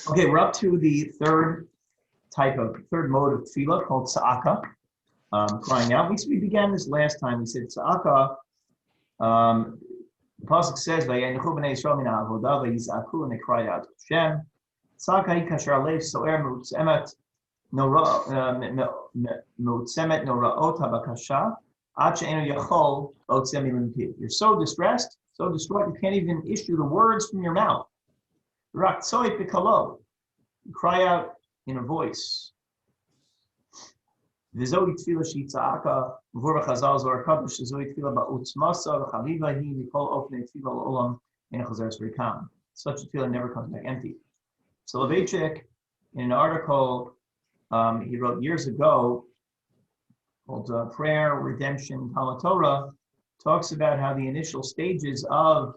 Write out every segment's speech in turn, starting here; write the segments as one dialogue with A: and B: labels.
A: Okay, we're up to the third mode of tefillah called tza'aka, crying out. We began this last time. We said tza'aka. The pasuk says, "Vayenechu b'nei Yisrael min ha'avodah v'yizaku," and they cried out to Hashem. Tza'aka hi kasher alev so'er me'utzemet noraot habakasha ad she'enu yachol otzeh milim piv. You're so distressed, so distraught, you can't even issue the words from your mouth. Rak tzoit b'kalo. You cry out in a voice. V'zoi tefillah she'itza'aka v'vor v'chazal zohar kadosh zoi tefillah ba'utzmasa v'chaviva hi v'kol ofnei tefillah l'olam ein chazeres rikam. Such a tefillah never comes back empty. Soloveitchik, in an article he wrote years ago called Prayer, Redemption, Talmud Torah, talks about how the initial stages of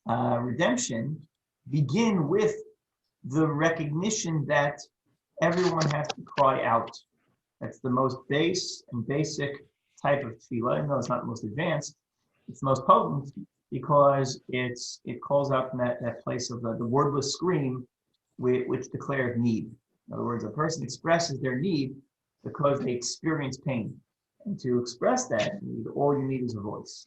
A: redemption begin with the recognition that everyone has to cry out. That's the most basic type of tefillah, even though it's not the most advanced. It's the most potent because it calls out from that place of the wordless scream, which declares need. In other words, a person expresses their need because they experience pain. And to express that need, all you need is a voice.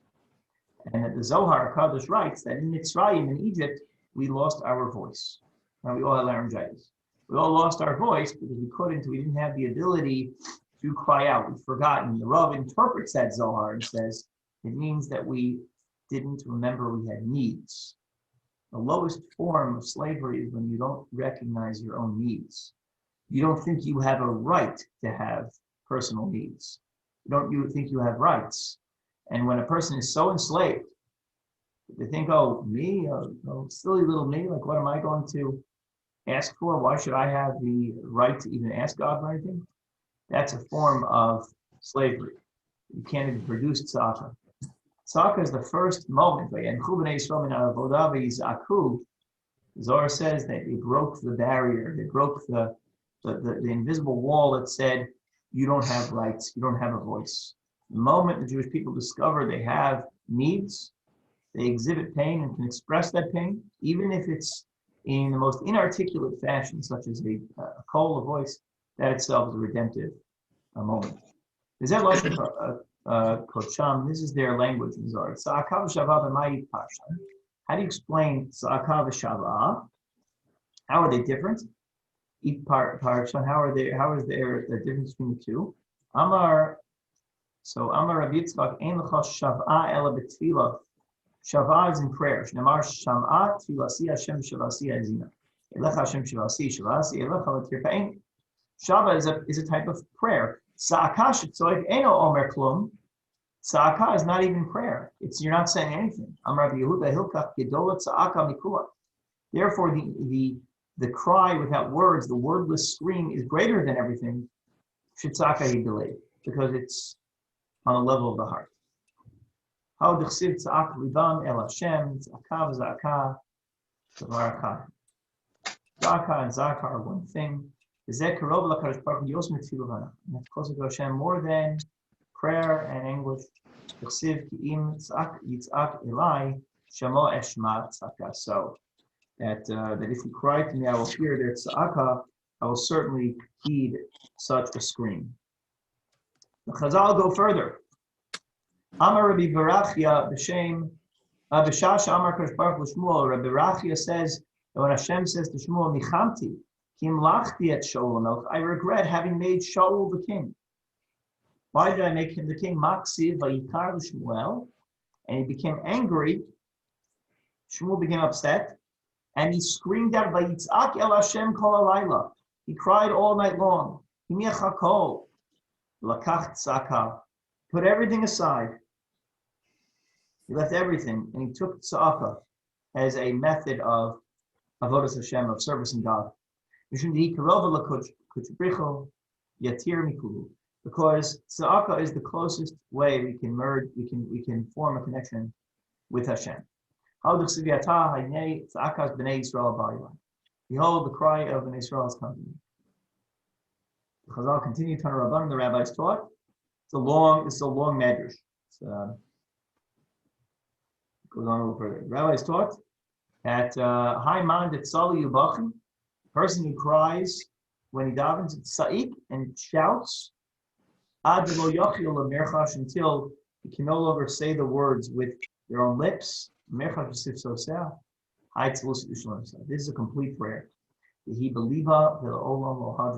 A: And that the Zohar Kadosh writes that in Mitzrayim, in Egypt, we lost our voice. Now, we all had laryngitis. We all lost our voice because we didn't have the ability to cry out. We've forgotten. The Rav interprets that Zohar and says it means that we didn't remember we had needs. The lowest form of slavery is when you don't recognize your own needs. You don't think you have a right to have personal needs. You think you have rights. And when a person is so enslaved, they think, oh, me, silly little me, like what am I going to ask for? Why should I have the right to even ask God for anything? That's a form of slavery. You can't even produce tzaka. Tzaka is the first moment. Zohar says that they broke the barrier, they broke the invisible wall that said, you don't have rights, you don't have a voice. The moment the Jewish people discover they have needs, they exhibit pain and can express that pain, even if it's in the most inarticulate fashion, such as a call, a voice, that itself is a redemptive moment. Is that like Kocham? This is their language in Zohar. How do you explain Tza'aka v'Shava? How are they different? How is there a difference between the two? Amar Rabbi Yitzchak, ein l'cha shav'a ela b'tefila. Shav'a is in prayer. Shnamar sham'a tefilasi Hashem shavasi azina. Elecha Hashem shavasi shavasi elecha l'tirpa'in. Shav'a is a type of prayer. Tza'aka shetzoik eno omer klum. Tza'aka is not even prayer. You're not saying anything. Amar Rabbi Yehuda hilkach gedola tza'aka mikula. Therefore, the cry without words, the wordless scream, is greater than everything. Shitzaka he delayed because it's on the level of the heart. How d'chsiv tza'ak libam el Hashem tza'aka v'za'aka v'varaka. Za'aka and za'aka are one thing. V'zeh karov l'kadosh baruch hu yosem tefillah. And that's closer to Hashem more than prayer and anguish. D'chsiv ki im tza'ak yitz'ak elai shamo eshma tza'aka. So that if you cry to me, I will hear their tza'aka, I will certainly heed such a scream. The Chazal go further. Amar Rabbi Barachia b'shem b'shasha Amar Kadosh Baruch Hu Shmuel. Rabbi Barachia says that when Hashem says to Shmuel, "Nichamti ki imlachti et Shaul HaMelech," I regret having made Shaul the king. Why did I make him the king? Maksiv vayikar Shmuel, and he became angry. Shmuel became upset. And he screamed out, "Vayitzak el Hashem kol halayla." He cried all night long. Himiach hakol, lakach tzaka. Put everything aside. He left everything, and he took tzaka as a method of avodas Hashem, of servicing God. Because tzaka is the closest way we can merge, we can form a connection with Hashem. Behold, the cry of Bnei Israel has come to me. The Chazal continued, Tana Rabbanim, the rabbis taught. It's a long medrash. It goes on a little further. The rabbis taught that Hai Man Tzali Yubachi, Person who cries when he davens, it's sa'ik, and shouts, ad lo yachil lemerchash, until he can no longer say the words with their own lips. Merchash v'sif soseh, ha'itz lo s'ishlam. This is a complete prayer. He believa ve'olam lo had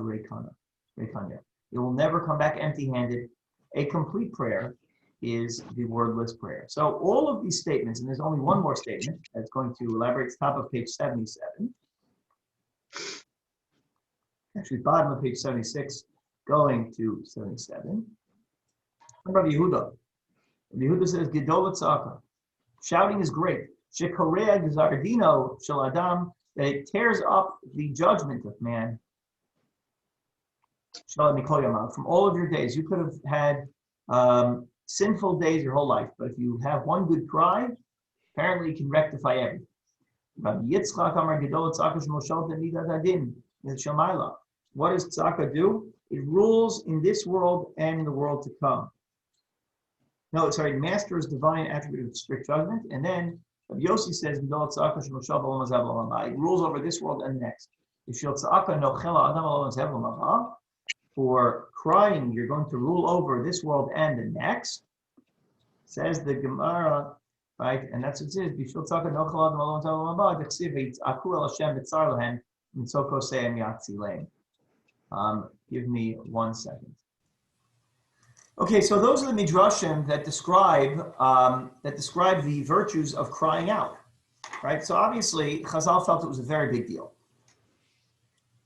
A: reikanya. It will never come back empty-handed. A complete prayer is the wordless prayer. So all of these statements, and there's only one more statement that's going to elaborate. It's top of page 77. Actually, bottom of page 76, going to 77. Rabbi Yehuda. Rabbi Yehuda says, Gedol tzaka. Shouting is great. Shekorea gzardino shel adam, that it tears up the judgment of man. From all of your days. You could have had sinful days your whole life, but if you have one good cry, apparently you can rectify everything. Rabbi Yitzchak Amar Gedol tzaka shmoshal temidat adin shamayla. What does tzaka do? It rules in this world and in the world to come. No, sorry, masters divine attribute of strict judgment, and then Rabbi Yossi says, it rules over this world and the next. For crying, you're going to rule over this world and the next, says the Gemara, right? And that's what it is. Give me 1 second. Okay, so those are the midrashim that describe the virtues of crying out, right? So obviously, Chazal felt it was a very big deal.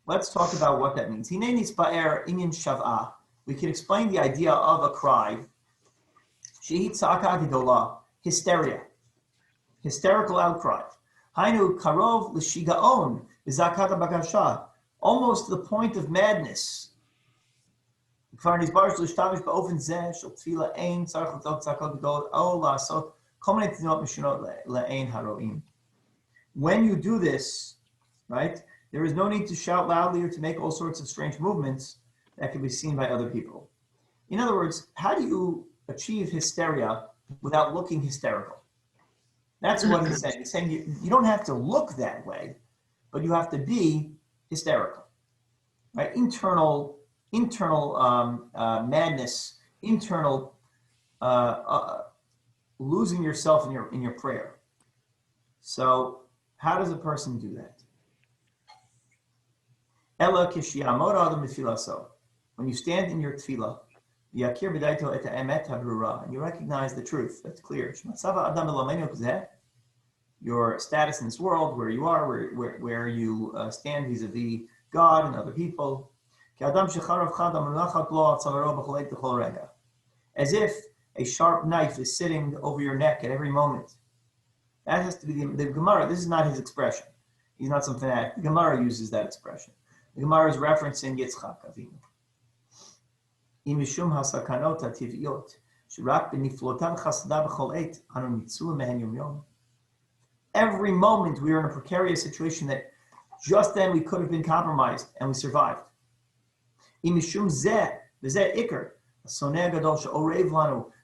A: Let's talk about what that means. We can explain the idea of a cry. Hysteria, hysterical outcry. Hainu karov l'shigaon v'zakat bakasha, almost to the point of madness. When you do this, right, there is no need to shout loudly or to make all sorts of strange movements that can be seen by other people. In other words, how do you achieve hysteria without looking hysterical? That's what he's saying. He's saying you don't have to look that way, but you have to be hysterical, right? Internal madness, internal losing yourself in your prayer. So how does a person do that? When you stand in your tefillah, and you recognize the truth, that's clear. Your status in this world, where you are, where you stand vis-a-vis God and other people. As if a sharp knife is sitting over your neck at every moment. That has to be the Gemara. This is not his expression. He's not some fanatic. The Gemara uses that expression. The Gemara is referencing Yitzchak Avinu. Every moment we are in a precarious situation that just then we could have been compromised and we survived. The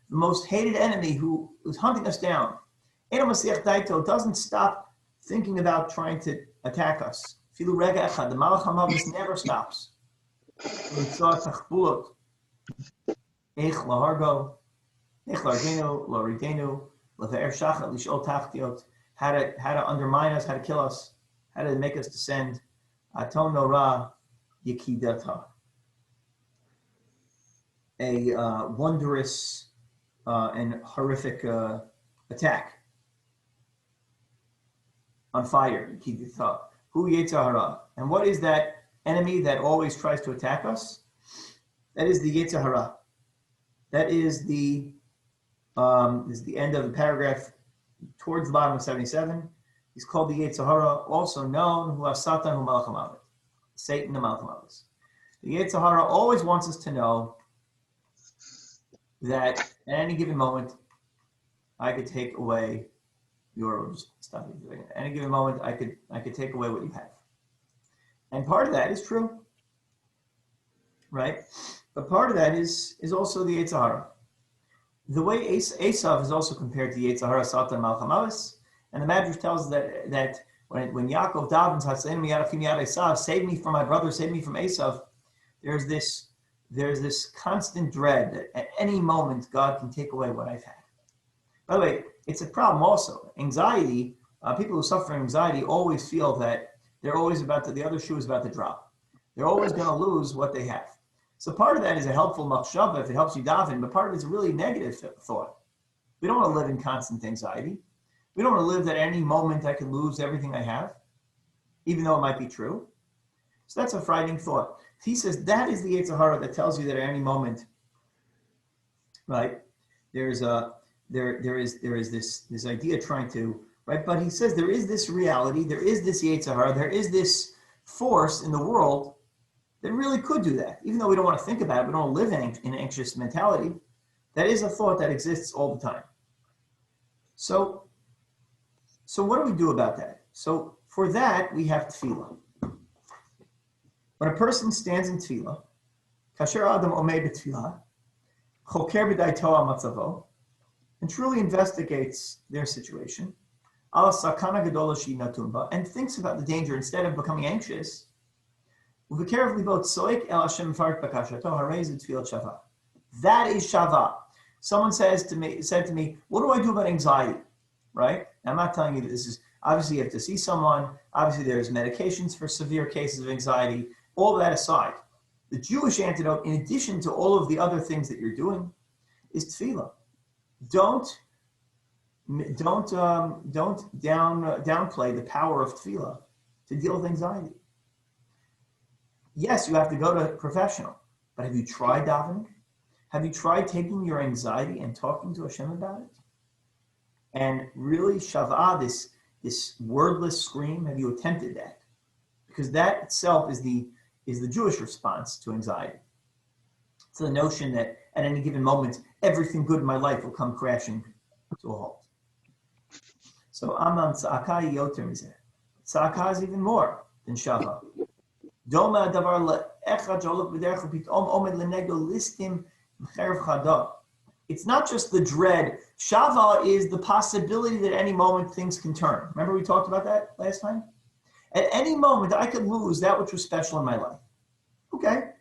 A: most hated enemy who is hunting us down, doesn't stop thinking about trying to attack us. The Malach HaMavis never stops. How to undermine us, how to kill us, how to make us descend. Aton Nora Yekidata. A wondrous and horrific attack. On fire. Hu Yetzirah. And what is that enemy that always tries to attack us? That is the Yetzirah. That is the end of the paragraph towards the bottom of 77. He's called the Yetzirah, also known who Satan who Malach HaMavet. Satan the Malach HaMavet. The Yetzirah always wants us to know that at any given moment, I could take away your stuff. At any given moment, I could take away what you have. And part of that is true, right? But part of that is also the Yetzirah. The way Esav is also compared to the Yetzirah, Satan, Malach HaMavis, and the Madrash tells us that When Yaakov davens, save me from my brother, save me from Esav, there's this constant dread that at any moment God can take away what I've had. By the way, it's a problem also. Anxiety, people who suffer from anxiety always feel that they're always the other shoe is about to drop. They're always going to lose what they have. So part of that is a helpful machshava if it helps you daven, but part of it is a really negative thought. We don't want to live in constant anxiety. We don't want to live that at any moment I could lose everything I have, even though it might be true. So that's a frightening thought. He says that is the Yetzer Hara that tells you that at any moment, right? There is this idea trying to, right? But he says there is this reality, there is this Yetzer Hara, there is this force in the world that really could do that. Even though we don't want to think about it, we don't live in an anxious mentality. That is a thought that exists all the time. So what do we do about that? So for that, we have tefillah. When a person stands in tefillah, kasher adam omei b'tefillah, choker b'daito ha'matzavo, and truly investigates their situation, ala sakana gadola shi natumba, and thinks about the danger instead of becoming anxious, u'v'kerev libot soik el Hashem farik bakashato harei zu tefillah shava. That is shava. Someone said to me, what do I do about anxiety? Right? Now, I'm not telling you that this is, obviously you have to see someone, obviously there's medications for severe cases of anxiety, all that aside. The Jewish antidote, in addition to all of the other things that you're doing, is tefillah. Don't downplay the power of tefillah to deal with anxiety. Yes, you have to go to a professional, but have you tried davening? Have you tried taking your anxiety and talking to Hashem about it? And really, shavah, this wordless scream, have you attempted that? Because that itself is the Jewish response to anxiety. It's the notion that at any given moment, everything good in my life will come crashing to a halt. So Aman Tza'aka yoter mizeh. Tza'aka is even more than shavah. Doma davar le'echad jolok b'derech u'pitom omed lenegdo listim m'cherev chada. It's not just the dread. Shava is the possibility that at any moment things can turn. Remember we talked about that last time? At any moment, I could lose that which was special in my life. Okay,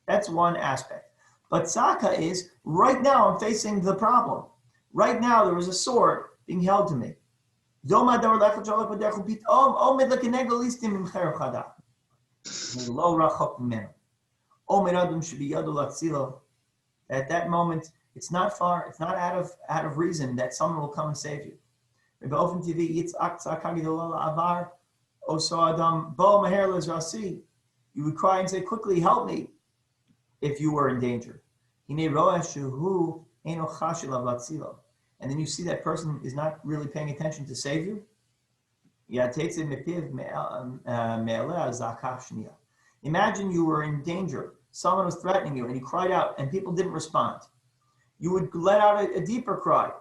A: that's one aspect. But tzaka is, right now I'm facing the problem. Right now there was a sword being held to me. At that moment, it's not far, it's not out of reason that someone will come and save you. You would cry and say, quickly help me, if you were in danger. And then you see that person is not really paying attention to save you. Imagine you were in danger. Someone was threatening you and you cried out and people didn't respond. You would let out a deeper cry.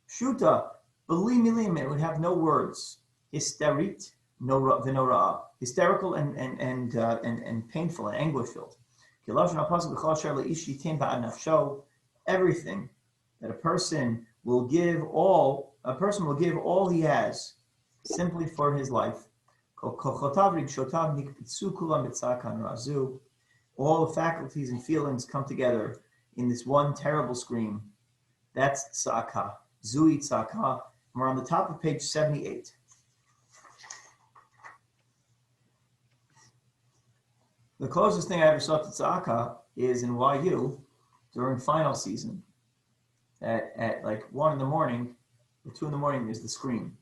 A: Shuta, beli milim, it would have no words. Hysterit, v'nora, hysterical and painful and anguish-filled. Everything that a person will give all he has simply for his life. All the faculties and feelings come together in this one terrible scream. That's tzaka, zui tzaka. We're on the top of page 78. The closest thing I ever saw to tzaka is in YU during final season. At like 1 in the morning or 2 in the morning is the scream.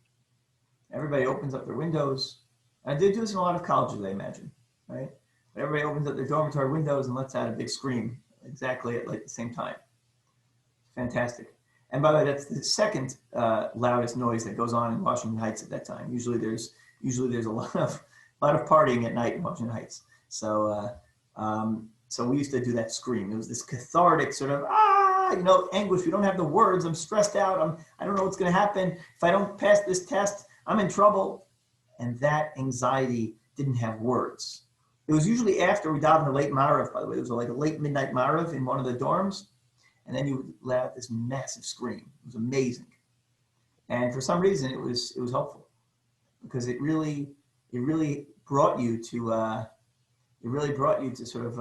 A: Everybody opens up their windows. And they do this in a lot of colleges, I imagine, right? But everybody opens up their dormitory windows and lets out a big scream exactly at like the same time. Fantastic. And by the way, that's the second loudest noise that goes on in Washington Heights at that time. Usually there's a lot of partying at night in Washington Heights. So we used to do that scream. It was this cathartic sort of anguish. We don't have the words. I'm stressed out. I don't know what's going to happen. If I don't pass this test, I'm in trouble. And that anxiety didn't have words. It was usually after we davened the late Marav, by the way. It was like a late midnight Marav in one of the dorms. And then you would let out this massive scream. It was amazing. And for some reason, it was helpful. because it really brought you to sort of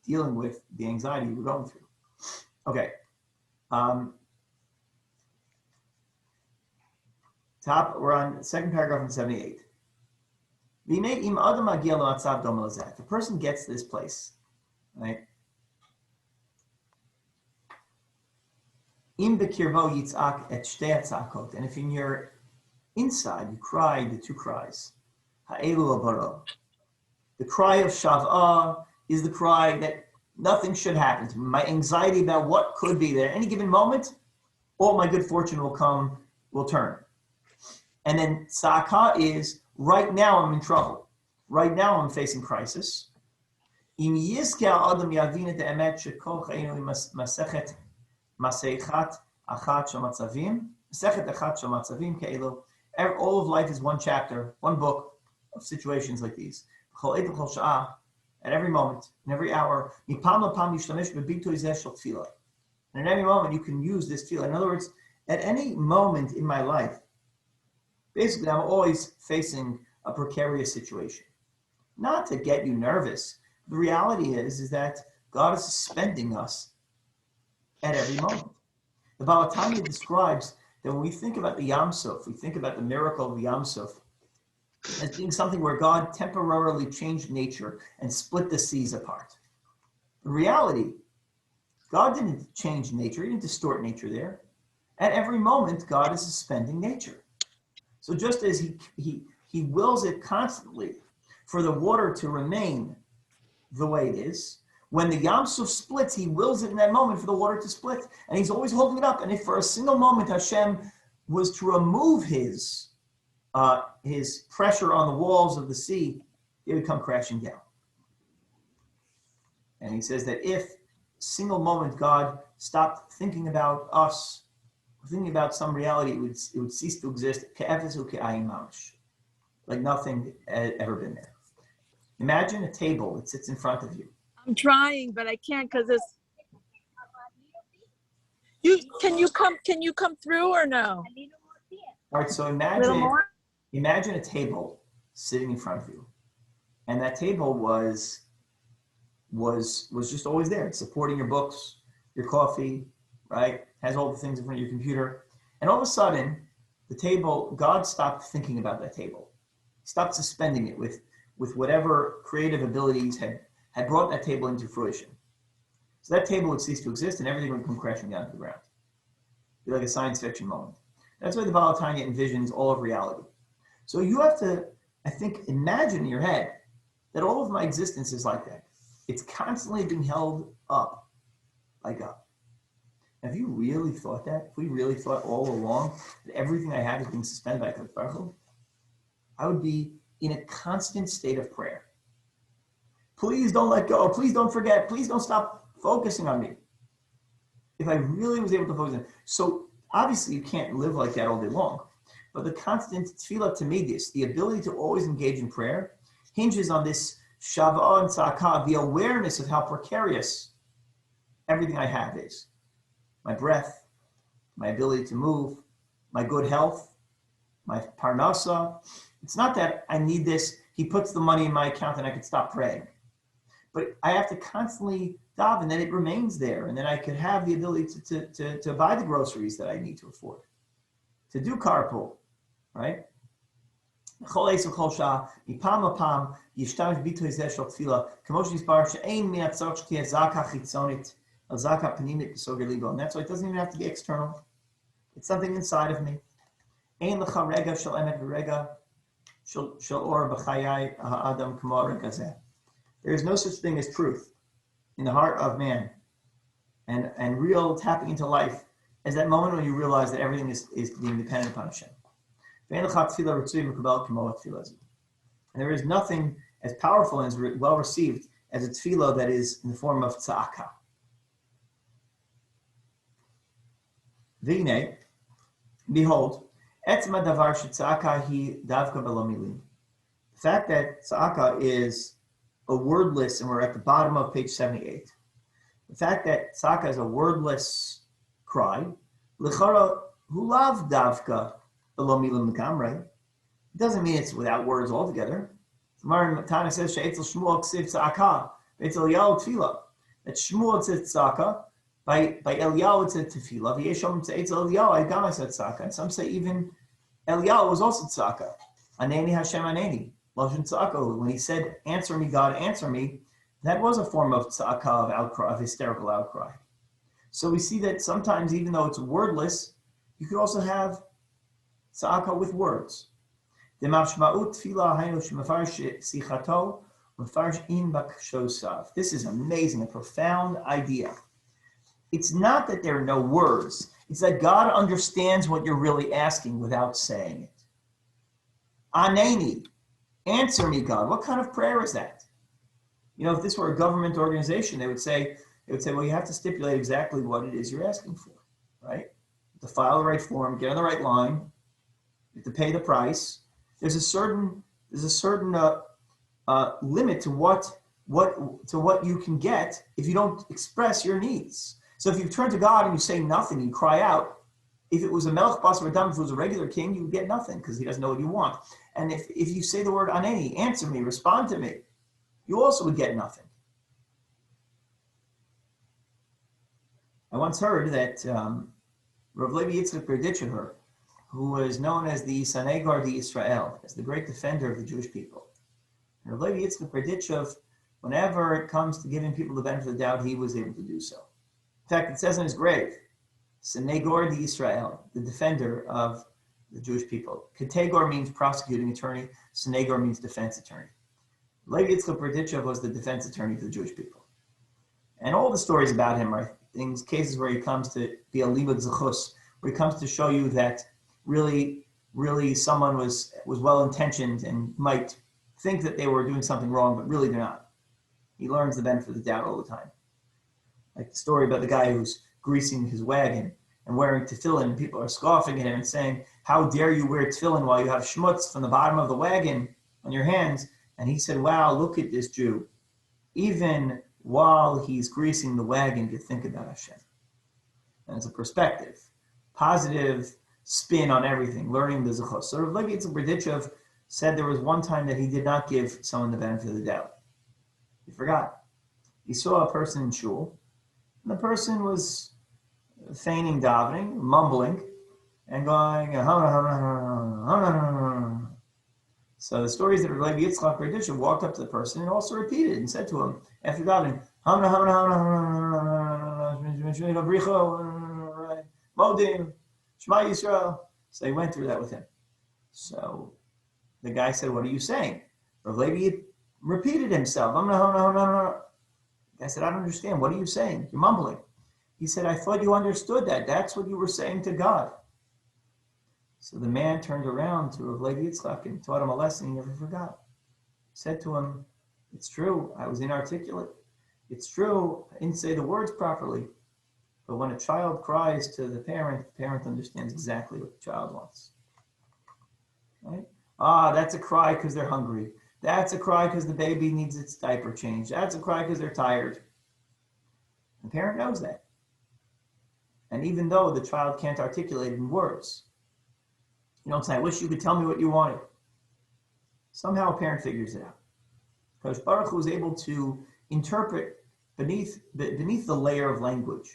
A: dealing with the anxiety you were going through. Okay. We're on the second paragraph in 78. If the person gets to this place, right? And if in your inside you cry the two cries, the cry of Shav'ah is the cry that nothing should happen to me. My anxiety about what could be there. At any given moment, all my good fortune will turn. And then Tzaka is, right now I'm in trouble. Right now I'm facing crisis. If all of life is one chapter, one book of situations like these. At every moment, in every hour, and at every moment you can use this tefillah. In other words, at any moment in my life, basically I'm always facing a precarious situation. Not to get you nervous. The reality is that God is suspending us at every moment. The Baal Tanya describes that when we think about the Yam Suf, we think about the miracle of the Yam Suf as being something where God temporarily changed nature and split the seas apart. In reality, God didn't change nature, he didn't distort nature there. At every moment, God is suspending nature. So just as he wills it constantly for the water to remain the way it is, when the Yam Suf splits, he wills it in that moment for the water to split. And he's always holding it up. And if for a single moment Hashem was to remove his pressure on the walls of the sea, it would come crashing down. And he says that if a single moment God stopped thinking about us, thinking about some reality, it would cease to exist, like nothing had ever been there. Imagine a table that sits in front of you.
B: I'm trying, but I can't because it's. Can you come through or no?
A: All right, so imagine a table sitting in front of you, and that table was just always there. It's supporting your books, your coffee, right? Has all the things in front of your computer, and all of a sudden, the table, God stopped thinking about that table. He stopped suspending it with whatever creative abilities had brought that table into fruition. So that table would cease to exist and everything would come crashing down to the ground. It'd be like a science fiction moment. That's why the Baal Tanya envisions all of reality. So you have to, I think, imagine in your head that all of my existence is like that. It's constantly being held up by God. Have you really thought that? If we really thought all along that everything I have is being suspended by Kadosh Baruch Hu, I would be in a constant state of prayer. Please don't let go. Please don't forget. Please don't stop focusing on me. If I really was able to focus on it. So obviously you can't live like that all day long. But the constant tefillah tamidis, the ability to always engage in prayer, hinges on this shavah and tzaka, the awareness of how precarious everything I have is. My breath, my ability to move, my good health, my parnasa. It's not that I need this, he puts the money in my account and I could stop praying. But I have to constantly daven that it remains there, and then I could have the ability to buy the groceries that I need to afford, to do carpool, right? And that's why it doesn't even have to be external. It's something inside of me. There is no such thing as truth in the heart of man and real tapping into life as that moment when you realize that everything is being dependent upon Hashem. And there is nothing as powerful and as well received as a tefillah that is in the form of tza'aka. V'inei, behold, etzma davar shetza'aka hi davka b'lo milim. The fact that tza'aka is a wordless, and we're at the bottom of page 78. The fact that tza'aka is a wordless cry, l'chara hu lav davka b'lo milim l'gamrei. It doesn't mean it's without words altogether. Tana says, She'etzel Shmuel ksiv tzaka, Be'etzel Eliyahu tefila. That Shmuel said tzaka, by Eliyahu it said tefila. V'yeshom tzeitzel Eliyahu, Agama said tzaka. And some say even Eliyahu was also tzaka. Aneni Hashem Aneni, Lashon tzaka. When he said, answer me, God, answer me, that was a form of tzaka, of outcry, of hysterical outcry. So we see that sometimes, even though it's wordless, you could also have tzaka with words. This is amazing, a profound idea. It's not that there are no words. It's that God understands what you're really asking without saying it. Aneni, answer me, God. What kind of prayer is that? You know, if this were a government organization, they would say, well, you have to stipulate exactly what it is you're asking for, right? To file the right form, get on the right line, you have to pay the price. There's a certain limit to what you can get if you don't express your needs. So if you turn to God and you say nothing, you cry out. If it was a melech basar adam, if it was a regular king, you would get nothing because he doesn't know what you want. And if you say the word aneni, answer me, respond to me, you also would get nothing. I once heard that Rav Levi Yitzchak BeTefila, who was known as the Sanegar de Israel, as the great defender of the Jewish people. And Rav Levi Yitzchak BeTefila, whenever it comes to giving people the benefit of the doubt, he was able to do so. In fact, it says on his grave, Sanegar de Israel, the defender of the Jewish people. Kategor means prosecuting attorney, Sanegar means defense attorney. Levi Yitzchak BeTefila was the defense attorney for the Jewish people. And all the stories about him are cases where he comes to be a limud zechus, where he comes to show you that really someone was well-intentioned and might think that they were doing something wrong, but really they're not. He learns the benefit of the doubt all the time. Like the story about the guy who's greasing his wagon and wearing tefillin, and people are scoffing at him and saying, how dare you wear tefillin while you have schmutz from the bottom of the wagon on your hands? And he said, wow, look at this Jew. Even while he's greasing the wagon, you think about Hashem. And it's a perspective, positive spin on everything, learning the zechus. So Rav Levi Yitzchak BeTefila said there was one time that he did not give someone the benefit of the doubt. He forgot. He saw a person in shul, and the person was feigning davening, mumbling, and going, So the story is that Rav Levi Yitzchak BeTefila walked up to the person and also repeated and said to him, after davening, Modim, Shema Yisrael. So he went through that with him. So the guy said, what are you saying? Rav Levi repeated himself. The guy said, I don't understand. What are you saying? You're mumbling. He said, I thought you understood that. That's what you were saying to God. So the man turned around to Rav Levi Yitzchak and taught him a lesson he never forgot. He said to him, it's true, I was inarticulate. It's true, I didn't say the words properly. But when a child cries to the parent understands exactly what the child wants. Right? That's a cry because they're hungry. That's a cry because the baby needs its diaper changed. That's a cry because they're tired. The parent knows that. And even though the child can't articulate it in words, you don't say, I wish you could tell me what you wanted. Somehow a parent figures it out. Because Baruch Hu is able to interpret beneath the layer of language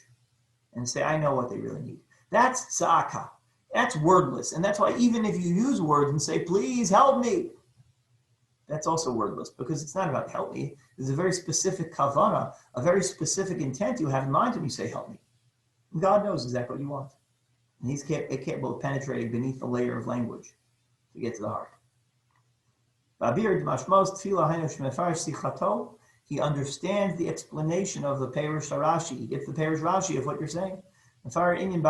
A: and say, I know what they really need. That's tzaka. That's wordless. And that's why even if you use words and say, please help me, that's also wordless, because it's not about help me. There's a very specific kavana, a very specific intent you have in mind when you say help me. And God knows exactly what you want. And he's capable of penetrating beneath the layer of language to get to the heart. He understands the explanation of the Perush Rashi. He gets the Perush Rashi of what you're saying. I don't even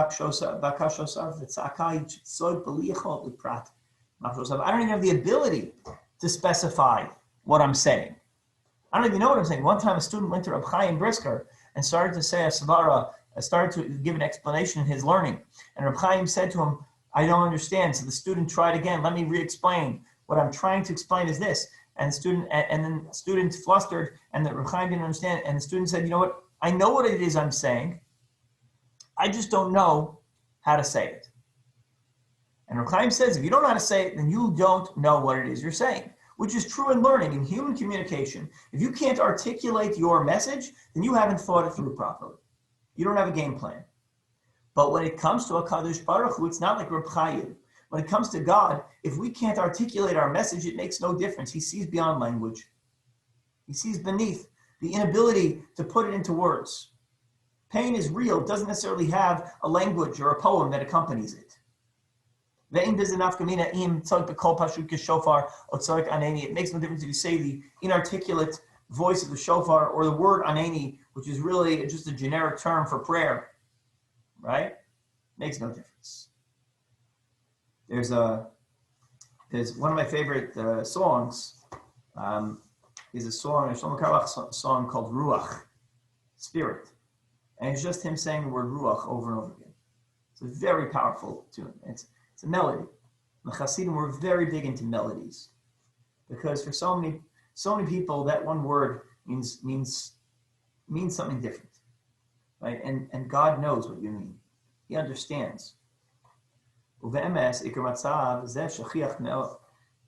A: have the ability to specify what I'm saying. I don't even know what I'm saying. One time a student went to Reb Chaim Brisker and started to say a svara, started to give an explanation in his learning. And Reb Chaim said to him, I don't understand. So the student tried again. Let me re-explain. What I'm trying to explain is this. And then the student flustered, and the Reb Chaim didn't understand. And the student said, you know what? I know what it is I'm saying. I just don't know how to say it. And Reb Chaim says, if you don't know how to say it, then you don't know what it is you're saying, which is true in learning, in human communication. If you can't articulate your message, then you haven't thought it through properly. You don't have a game plan. But when it comes to HaKadosh Baruch Hu, it's not like Reb Chaim. When it comes to God, if we can't articulate our message, it makes no difference. He sees beyond language. He sees beneath the inability to put it into words. Pain is real. It doesn't necessarily have a language or a poem that accompanies it. It makes no difference if you say the inarticulate voice of the shofar or the word aneni, which is really just a generic term for prayer. Right? Makes no difference. There's one of my favorite songs. Is a Shlomo Carlebach song called Ruach, Spirit. And it's just him saying the word Ruach over and over again. It's a very powerful tune. It's a melody. The Hasidim were very big into melodies, because for so many people that one word means something different, right? And God knows what you mean. He understands. And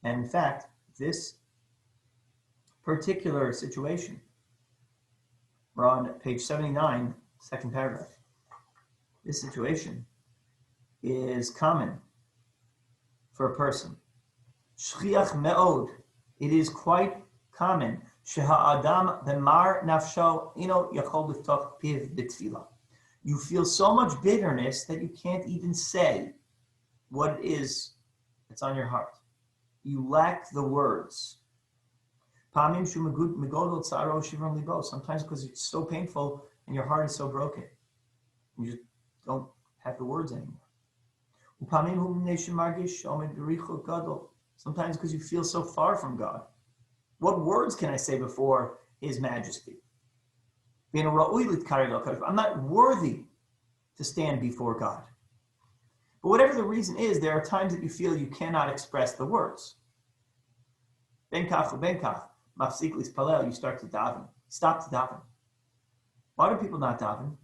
A: in fact, this particular situation, we're on page 79, second paragraph. This situation is common for a person. Shchiach me'od. It is quite common. Sheha'adam b'mar nafsho ino yachol liftoch piv b'tefila. You feel so much bitterness that you can't even say what it is that's on your heart. You lack the words. Sometimes because it's so painful and your heart is so broken. You just don't have the words anymore. Sometimes because you feel so far from God. What words can I say before His Majesty? I'm not worthy to stand before God. But whatever the reason is, there are times that you feel you cannot express the words. Ben kach uben kach, mafsik lispalel, you start to daven. Stop to daven. Why do people not daven?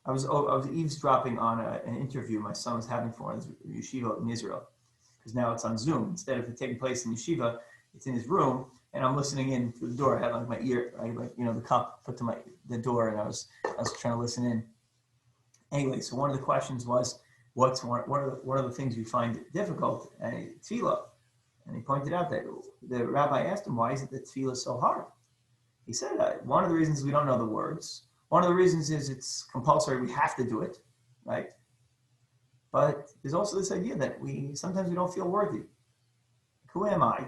A: I was eavesdropping on an interview my son was having for his yeshiva in Israel, because now it's on Zoom. Instead of it taking place in yeshiva, it's in his room, and I'm listening in through the door. I had like my ear, the cup put to the door, and I was trying to listen in. Anyway, so one of the questions was, what are the things you find difficult at tefillah? And he pointed out that the rabbi asked him, why is it that tefillah is so hard? He said, one of the reasons we don't know the words. One of the reasons is it's compulsory. We have to do it, right? But there's also this idea that sometimes we don't feel worthy. Who am I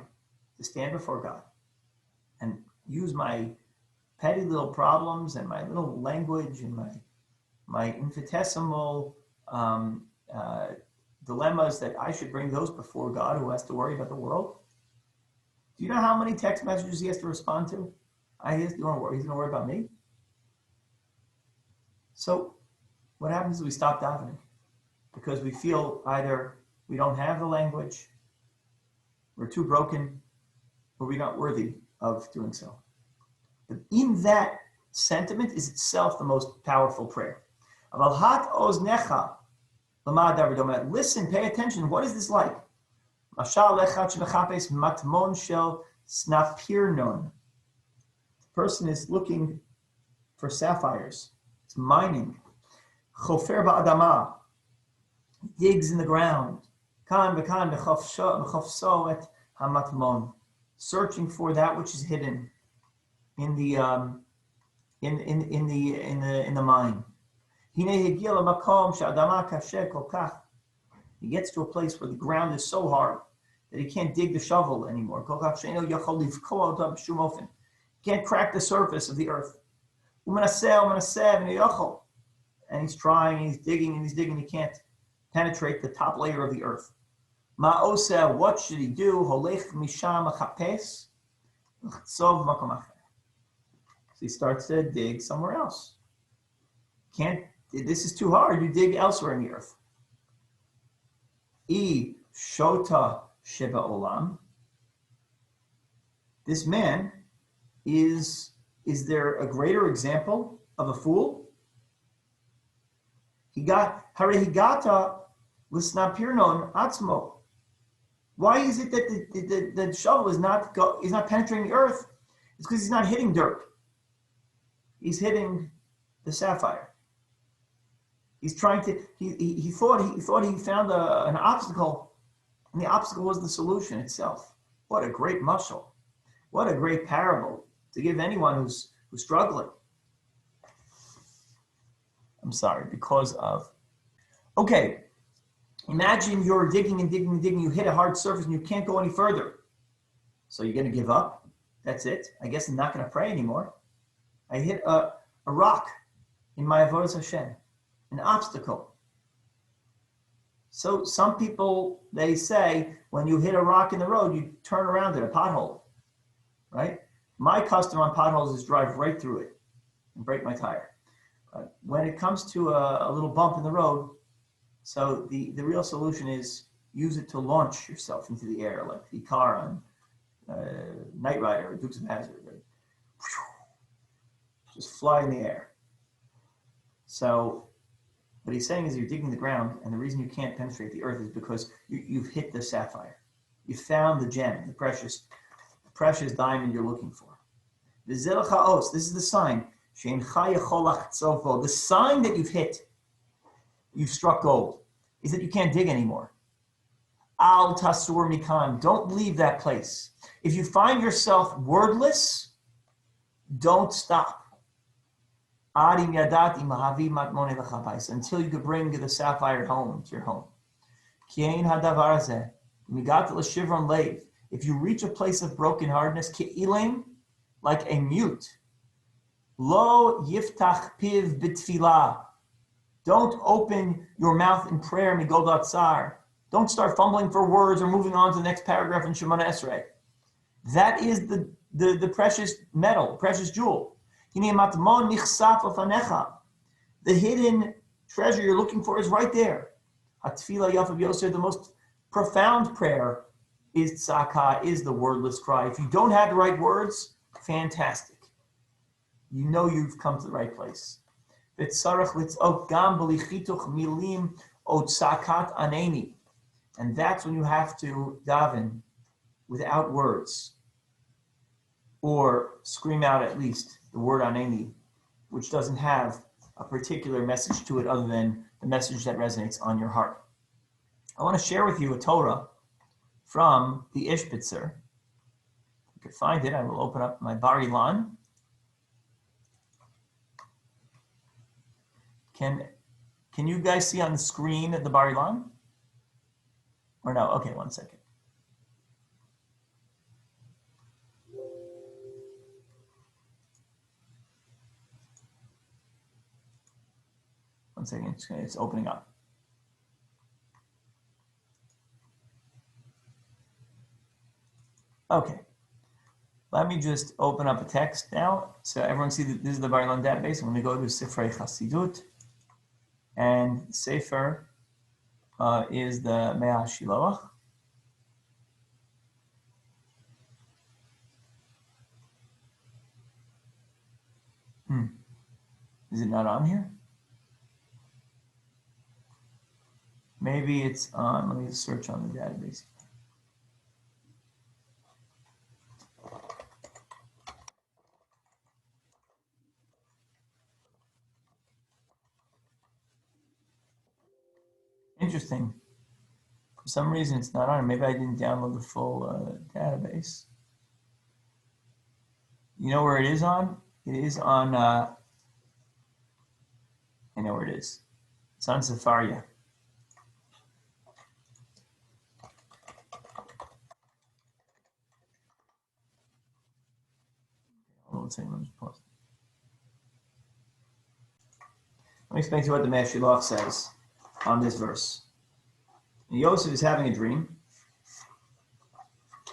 A: to stand before God and use my petty little problems and my little language and my infinitesimal dilemmas, that I should bring those before God, who has to worry about the world? Do you know how many text messages he has to respond to? He's going to worry about me? So what happens is we stop davening because we feel either we don't have the language, we're too broken, or we're not worthy of doing so. But in that sentiment is itself the most powerful prayer. Listen, pay attention. What is this like? The person is looking for sapphires. It's mining. Chofer ba'adama, digs in the ground. Kan v'kan b'chofso et hamatmon, searching for that which is hidden in the mine. He gets to a place where the ground is so hard that he can't dig the shovel anymore. He can't crack the surface of the earth. And he's trying, he's digging, he can't penetrate the top layer of the earth. What should he do? So he starts to dig somewhere else. This is too hard. You dig elsewhere in the earth. Shota Sheba Olam. This man is there a greater example of a fool? Higata L'snapirnon atzmo. Why is it that the shovel is not penetrating the earth? It's because he's not hitting dirt. He's hitting the sapphire. He's trying to. He thought he found an obstacle, and the obstacle was the solution itself. What a great mashal! What a great parable to give anyone who's struggling. I'm sorry, because of. Okay, imagine you're digging and digging and digging. You hit a hard surface and you can't go any further. So you're going to give up? That's it? I guess I'm not going to pray anymore. I hit a rock in my avodas Hashem, an obstacle. So some people, they say, when you hit a rock in the road, you turn around at a pothole, right? My custom on potholes is drive right through it and break my tire. When it comes to a little bump in the road, so the real solution is use it to launch yourself into the air, like the car on Knight Rider or Dukes of Hazzard. Right? Just fly in the air. So what he's saying is you're digging the ground, and the reason you can't penetrate the earth is because you've hit the sapphire. You found the gem, the precious diamond you're looking for. This is the sign. The sign that you've struck gold, is that you can't dig anymore. Al tasur mikan, don't leave that place. If you find yourself wordless, don't stop. Until you could bring the sapphire home to your home. If you reach a place of brokenheartedness, like a mute, Lo yiftach piv BeTefila. Don't open your mouth in prayer, migodat tsar. Don't start fumbling for words or moving on to the next paragraph in Shemona Esrei. That is the precious metal, precious jewel. The hidden treasure you're looking for is right there. Hatfila Yafav Yosef, the most profound prayer is tzaka, is the wordless cry. If you don't have the right words, fantastic. You know you've come to the right place. And that's when you have to daven without words, or scream out at least the word aneni, which doesn't have a particular message to it other than the message that resonates on your heart. I want to share with you a Torah from the Ishbitzer. If you can find it, I will open up my Bar Ilan. Can you guys see on the screen the Bar Ilan? Or no? Okay, one second. One second, it's opening up. Okay, let me just open up a text now. So everyone see that this is the Bar Ilan database. I'm going to go to Sifrei Chasidut. And Sefer is the Mea Shiloach. Is it not on here? Maybe it's on, let me just search on the database. Interesting. For some reason, it's not on. Maybe I didn't download the full database. You know where it is on? It is on, I know where it is. It's on Sefaria. Let's see, let me pause. Let me explain to you what the Mea Shiloach says on this verse. And Yosef is having a dream,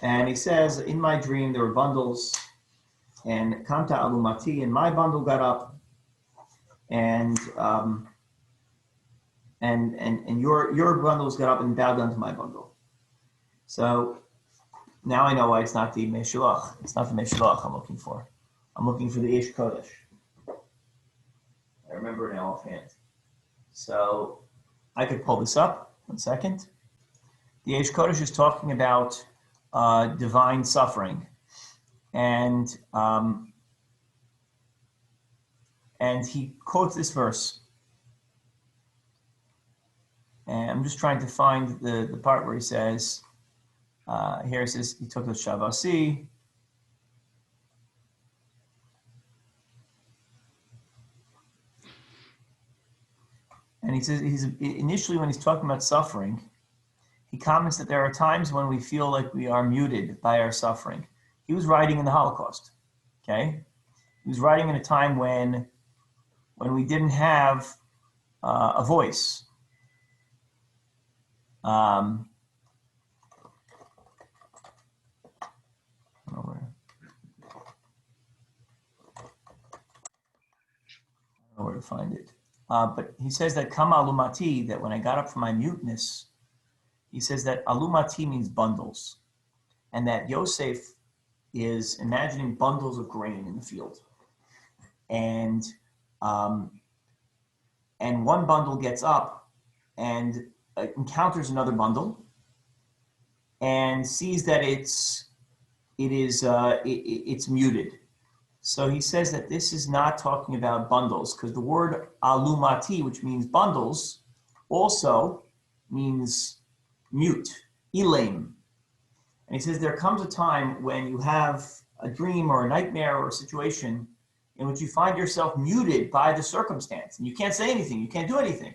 A: and he says, in my dream there were bundles, and Kanta Alumati, and my bundle got up, and your bundles got up and bowed down to my bundle. So now I know why it's not the Mea Shiloach. It's not the Mea Shiloach I'm looking for. I'm looking for the Ish Kodesh. I remember it now offhand. So I could pull this up. 1 second. The Eish Kodesh is talking about divine suffering, and he quotes this verse. And I'm just trying to find the part where he says, here it says, he took the Shavasi. And he says, initially when he's talking about suffering, he comments that there are times when we feel like we are muted by our suffering. He was writing in the Holocaust, okay? He was writing in a time when we didn't have a voice. I don't know where to find it. But he says that Kama Alumati, that when I got up from my muteness, he says that Alumati means bundles, and that Yosef is imagining bundles of grain in the field. And one bundle gets up and encounters another bundle and sees that it's muted. So he says that this is not talking about bundles, because the word alumati, which means bundles, also means mute, elaim. And he says there comes a time when you have a dream or a nightmare or a situation in which you find yourself muted by the circumstance, and you can't say anything, you can't do anything.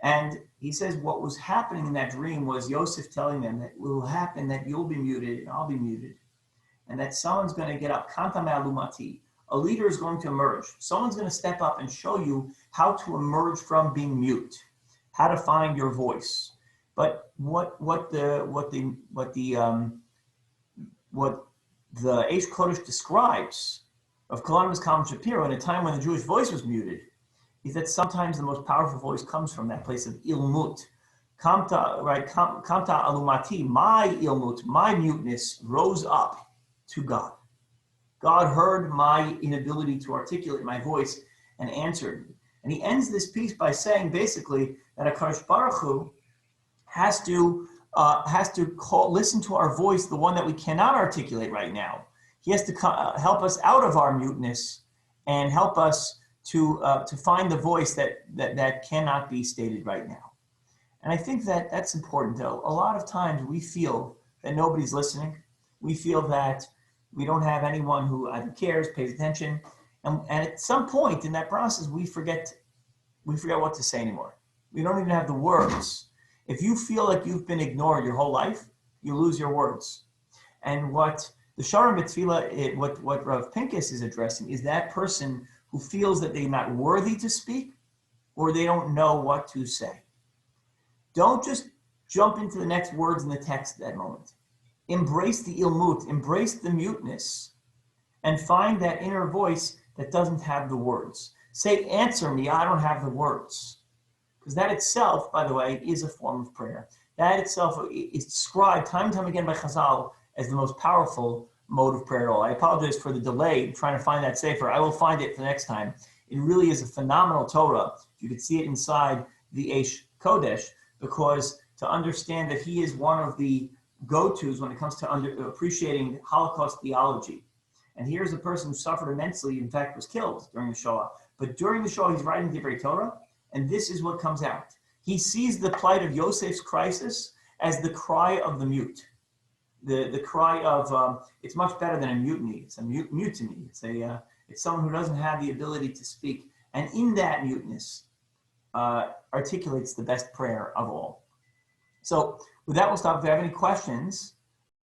A: And he says what was happening in that dream was Yosef telling them that it will happen, that you'll be muted and I'll be muted, and that someone's going to get up, kanta me'alumati. A leader is going to emerge. Someone's going to step up and show you how to emerge from being mute, how to find your voice. But what the Eish Kodesh describes of Kalana's Kalman Shapiro in a time when the Jewish voice was muted is that sometimes the most powerful voice comes from that place of ilmut. Kamta, right? Kamta alumati, my ilmut, my muteness rose up to God. God heard my inability to articulate my voice and answered. And he ends this piece by saying basically that HaKadosh Baruch Hu has to listen to our voice, the one that we cannot articulate right now. He has to help us out of our muteness and help us to find the voice that cannot be stated right now. And I think that that's important, though. A lot of times we feel that nobody's listening. We feel that we don't have anyone who either cares, pays attention, and at some point in that process, we forget what to say anymore. We don't even have the words. If you feel like you've been ignored your whole life, you lose your words. And what the Shearim BeTefila, what Rav Pincus is addressing is that person who feels that they're not worthy to speak or they don't know what to say. Don't just jump into the next words in the text at that moment. Embrace the ilmut, embrace the muteness, and find that inner voice that doesn't have the words. Say, answer me, I don't have the words. Because that itself, by the way, is a form of prayer. That itself is described time and time again by Chazal as the most powerful mode of prayer at all. I apologize for the delay trying to find that sefer. I will find it for the next time. It really is a phenomenal Torah. You could see it inside the Eish Kodesh, because to understand that he is one of the go-tos when it comes to appreciating Holocaust theology. And here's a person who suffered immensely, in fact was killed during the Shoah. But during the Shoah, he's writing Divrei Torah, and this is what comes out. He sees the plight of Yosef's crisis as the cry of the mute. The cry of, it's much better than a mutiny. It's a mutiny. It's someone who doesn't have the ability to speak. And in that muteness, articulates the best prayer of all. So with that, we'll stop. If you have any questions,